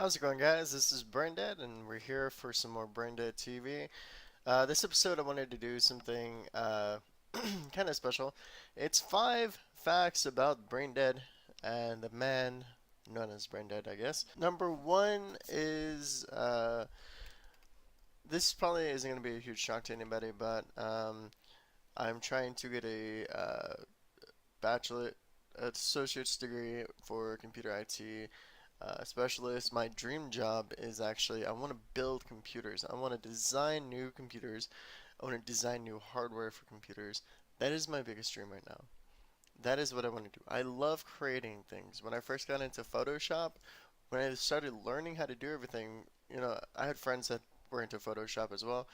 How's it going, guys? This is BrainDead, and we're here for some more BrainDead TV. This episode, I wanted to do something kind of special. It's 5 facts about BrainDead and the man known as BrainDead, I guess. Number one is this probably isn't going to be a huge shock to anybody, but I'm trying to get a bachelor, associate's degree for computer IT specialist. My dream job is actually I want to build computers. I want to design new computers. I want to design new hardware for computers. That is my biggest dream right now. That is what I want to do. I love creating things. When I first got into Photoshop, when I started learning how to do everything, I had friends that were into Photoshop as well,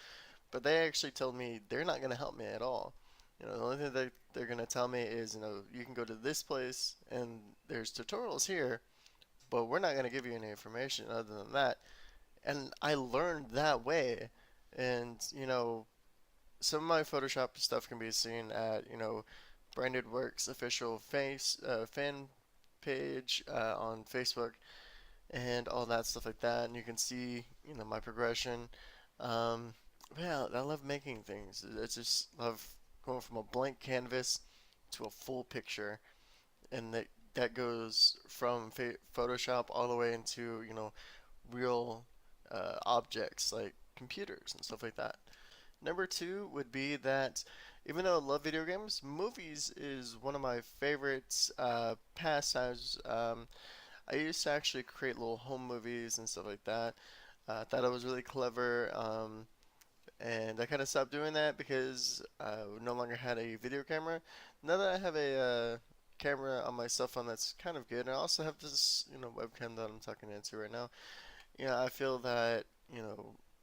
but they actually told me they're not going to help me at all. The only thing that they're going to tell me is, you can go to this place and there's tutorials here, but we're not going to give you any information other than that. And I learned that way. And, some of my Photoshop stuff can be seen at, Branded Works official fan page on Facebook and all that stuff like that. And you can see, my progression. Um, yeah, I love making things. I just love going from a blank canvas to a full picture, and that goes from Photoshop all the way into real objects like computers and stuff like that. Number two would be that even though I love video games, movies is one of my favorite pastimes. I used to actually create little home movies and stuff like that. I thought I was really clever, and I kind of stopped doing that because I no longer had a video camera. Now that I have a camera on my cell phone that's kind of good, and I also have this, webcam that I'm talking into right now. I feel that,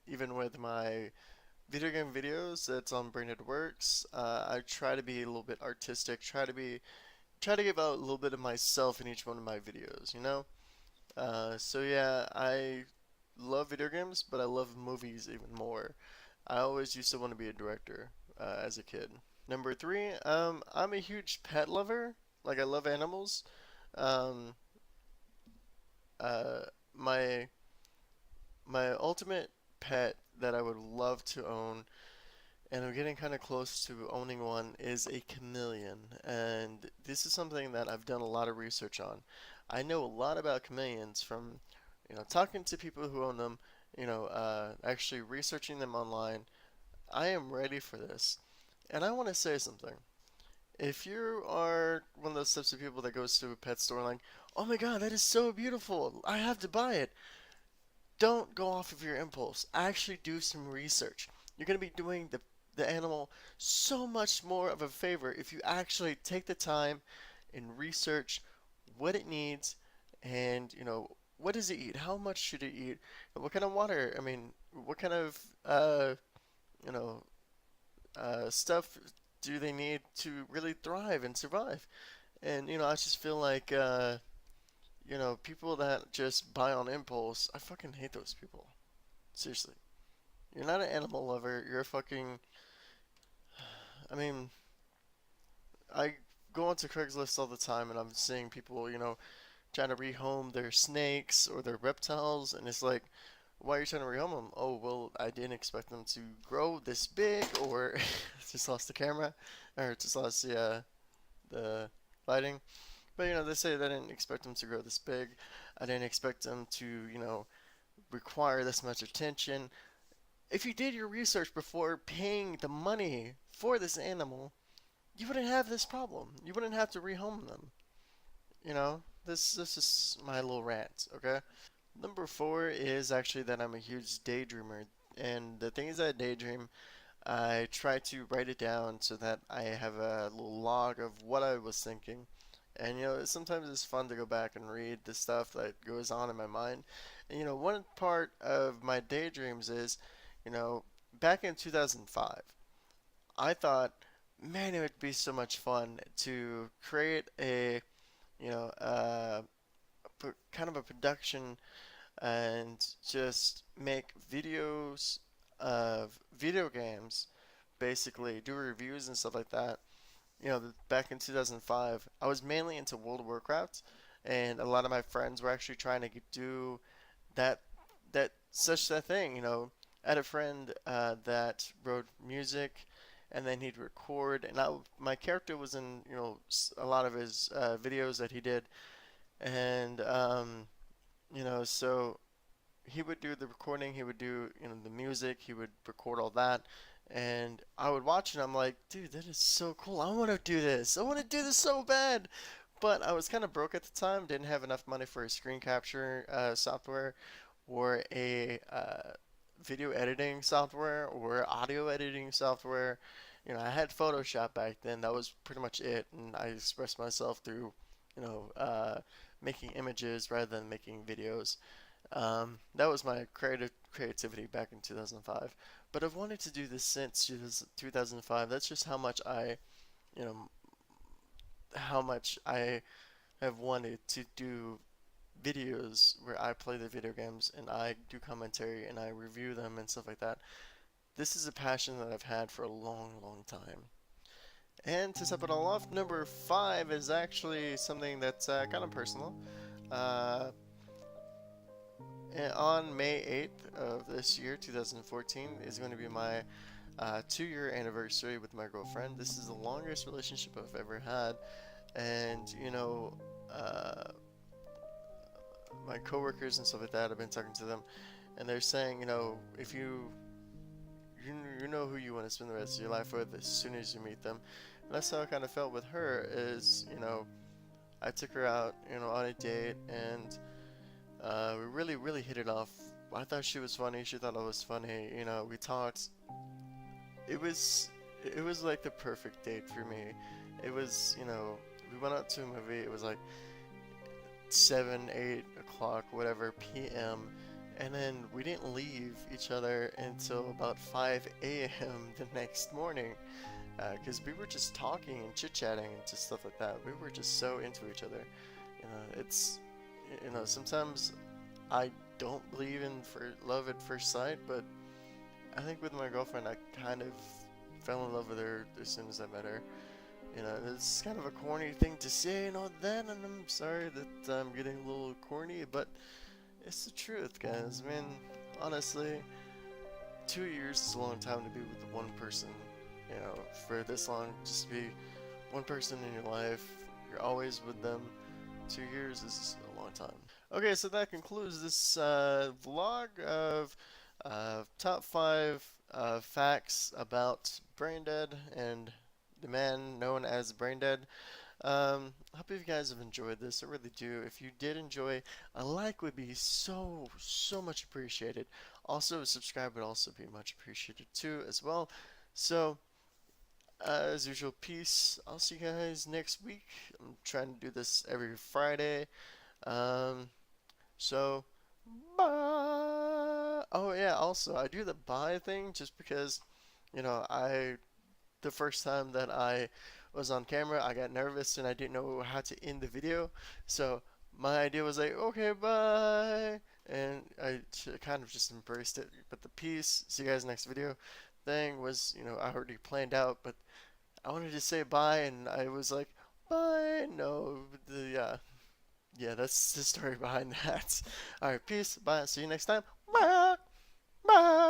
even with my video game videos that's on BrainDead Works, I try to be a little bit artistic, try to give out a little bit of myself in each one of my videos, so yeah, I love video games, but I love movies even more. I always used to want to be a director as a kid. Number three, I'm a huge pet lover. Like I love animals. Um, uh, my my ultimate pet that I would love to own, and I'm getting kind of close to owning one, is a chameleon. And this is something that I've done a lot of research on. I know a lot about chameleons from, talking to people who own them, actually researching them online. I am ready for this. And I want to say something. If you are one of those types of people that goes to a pet store like, oh my god, that is so beautiful, I have to buy it, don't go off of your impulse. Actually do some research. You're going to be doing the animal so much more of a favor if you actually take the time and research what it needs and, what does it eat? How much should it eat? What kind of water? I mean, what kind of, you know, stuff do they need to really thrive and survive? And I just feel like people that just buy on impulse, I fucking hate those people. Seriously, you're not an animal lover. You're a fucking. I mean, I go onto Craigslist all the time, and I'm seeing people, trying to rehome their snakes or their reptiles, and it's like, why are you trying to rehome them? Oh, well, I didn't expect them to grow this big, or just lost the camera, or just lost the lighting. But they say they didn't expect them to grow this big. I didn't expect them to, require this much attention. If you did your research before paying the money for this animal, you wouldn't have this problem. You wouldn't have to rehome them. This is my little rant, okay? Number four is actually that I'm a huge daydreamer. And the things I daydream, I try to write it down so that I have a little log of what I was thinking. And sometimes it's fun to go back and read the stuff that goes on in my mind. And one part of my daydreams is, you know, back in 2005, I thought, man, it would be so much fun to create a, you know, uh, kind of a production and just make videos of video games, basically do reviews and stuff like that. Back in 2005, I was mainly into World of Warcraft, and a lot of my friends were actually trying to do that that thing, I had a friend that wrote music, and then he'd record, and my character was in, a lot of his videos that he did, and so he would do the recording, he would do, the music, he would record all that, and I would watch it. And I'm like, dude, that is so cool. I want to do this. I want to do this so bad. But I was kind of broke at the time, didn't have enough money for a screen capture software or a video editing software or audio editing software. I had Photoshop back then. That was pretty much it, and I expressed myself through, you know, uh, making images rather than making videos. That was my creativity back in 2005. But I've wanted to do this since 2005. That's just you know, how much I have wanted to do videos where I play the video games and I do commentary and I review them and stuff like that. This is a passion that I've had for a long, long time. And to top it all off, number five is actually something that's kind of personal. Uh, on May 8th of this year, 2014, is going to be my 2-year anniversary with my girlfriend. This is the longest relationship I've ever had. And, my coworkers and stuff like that, I've been talking to them, and they're saying, if you know who you want to spend the rest of your life with as soon as you meet them. And that's how I kind of felt with her is, I took her out, on a date, and we really, really hit it off. I thought she was funny. She thought I was funny. We talked. It was, it was like the perfect date for me. It was, we went out to a movie. It was like 7, 8 o'clock, whatever, p.m. And then we didn't leave each other until about 5 a.m. the next morning, because we were just talking and chit-chatting and just stuff like that. We were just so into each other. It's, sometimes I don't believe in love at first sight, but I think with my girlfriend, I kind of fell in love with her as soon as I met her. It's kind of a corny thing to say and all that, and I'm sorry that I'm getting a little corny, but it's the truth, guys. I mean, honestly, 2 years is a long time to be with one person. For this long, just to be one person in your life, you're always with them. 2 years is a long time. Okay, so that concludes this vlog of top 5 facts about BrainDead and the man known as BrainDead. I hope you guys have enjoyed this. I really do. If you did enjoy, a like would be so, so much appreciated. Also, a subscribe would also be much appreciated too, as well. So, as usual, peace. I'll see you guys next week. I'm trying to do this every Friday. Um, so, bye. Oh yeah, also, I do the bye thing just because, the first time that I was on camera, I got nervous and I didn't know how to end the video. So my idea was like, okay, bye. And I kind of just embraced it. But the peace, see you guys next video thing was, I already planned out, but I wanted to say bye and I was like, bye. No, yeah. Yeah, that's the story behind that. Alright, peace, bye, see you next time. Bye. Bye.